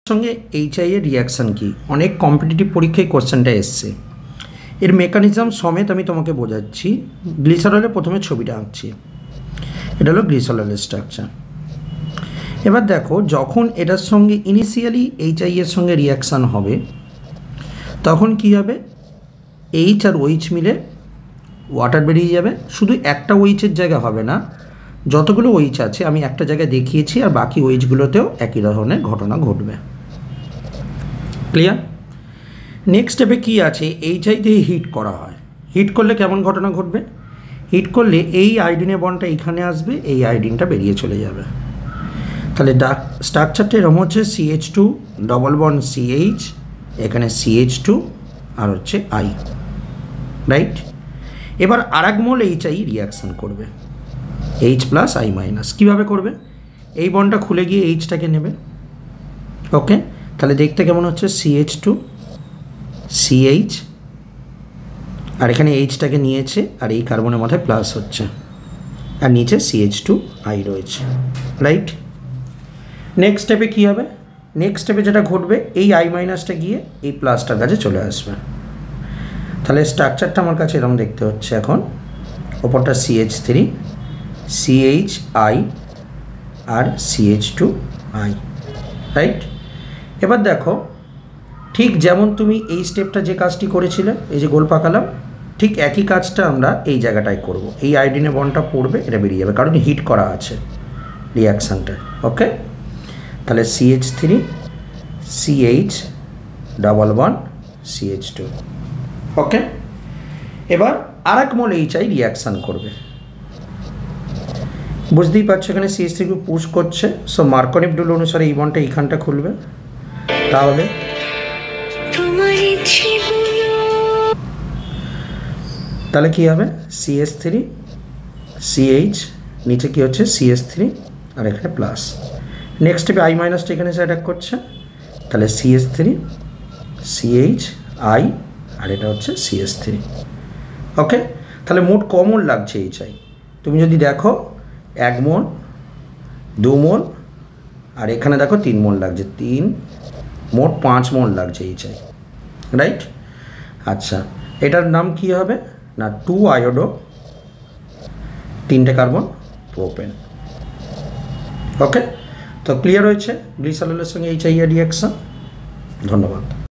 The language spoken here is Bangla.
সঙ্গে এইচআই এর রিয়াকশান কি, অনেক কম্পিটিটিভ পরীক্ষায় কোশ্চেনটা এসছে। এর মেকানিজম সমেত আমি তোমাকে বোঝাচ্ছি। গ্লিসারলের প্রথমে ছবিটা আঁকছি, এটা হলো গ্লিসারলের স্ট্রাকচার। এবার দেখো, যখন এটার সঙ্গে ইনিশিয়ালি এইচআই এর সঙ্গে রিয়াকশান হবে তখন কি হবে, এইচ আর ওইচ মিলে ওয়াটার বেরিয়ে যাবে। শুধু একটা ওইচের জায়গা হবে না, যতগুলো ওইচ আছে আমি একটা জায়গায় দেখিয়েছি, আর বাকি ওইচগুলোতেও একই ধরনের ঘটনা ঘটবে। ক্লিয়ার? নেক্সট স্টেপে কী আছে, এইচআই দিয়ে হিট করা হয়। হিট করলে কেমন ঘটনা ঘটবে, হিট করলে এই আয়োডিনের বন্ডটা এইখানে আসবে, এই আয়োডিনটা বেরিয়ে চলে যাবে। তাহলে স্ট্রাকচারটা এরকম হচ্ছে CH2 ডবল বন্ড CH, এখানে CH2 আর হচ্ছে I, রাইট? এবার আরেক মোল এইচআই রিয়াকশান করবে, H প্লাস I মাইনাস। কীভাবে করবে, এই বন্ডটা খুলে গিয়ে এইচটাকে নেবে। ওকে, তাহলে দেখতে কেমন হচ্ছে, CH2 CH, আর এখানে এইচটাকে নিয়েছে, আর এই কার্বনের মাথায় প্লাস হচ্ছে, আর নিচে CH2I রয়েছে, রাইট? নেক্সট স্টেপে কী হবে, নেক্সট স্টেপে যেটা ঘটবে, এই I মাইনাসটা গিয়ে এই প্লাসটার কাছে চলে আসবে। তাহলে স্ট্রাকচারটা আমার কাছে এরকম দেখতে হচ্ছে এখন, ওপরটা CH3 CHI আর CH2I, রাইট? এবার দেখো, ঠিক যেমন তুমি এই স্টেপটা যে কাজটি করেছিলে, এই যে গোল পাকালাম, ঠিক একই কাজটা আমরা এই জায়গাটায় করব। এই আয়োডিনের বন্ডটা পড়বে, এটা বেরিয়ে যাবে, কারণ হিট করা আছে রিয়াকশানটা। ওকে, তাহলে CH3 CH double bond CH2। ওকে, এবার আরেক মোল এইচআই রিয়াকশান করবে। বুঝতেই পারছো এখানে CH3 পুশ করছে, সো মার্কনিভ রুল অনুসারে এই বন্ডটা এইখানটা খুলবে। তাহলে কী হবে, CH3 CH, নিচে কী হচ্ছে CH3 আর এখানে প্লাস। নেক্সট স্টেপে I মাইনাসটা এখানে এসে অ্যাটাক করছে, তাহলে CH3 CHI আর এটা হচ্ছে CH3। ওকে, তাহলে মোট ক মোল লাগছে এইচআই, তুমি যদি দেখো 1 মোল 2 মোল আর এখানে দেখো 3 মোল লাগছে, 3 মোট 5 মোল লাগছে এইচআই, রাইট? আচ্ছা, এটার নাম কি হবে না, 2 আয়োডো 3টে কার্বন প্রোপেন। ওকে, তো ক্লিয়ার হয়েছে গ্লিসারলের সঙ্গে এইচআই এর রিয়াকশন। ধন্যবাদ।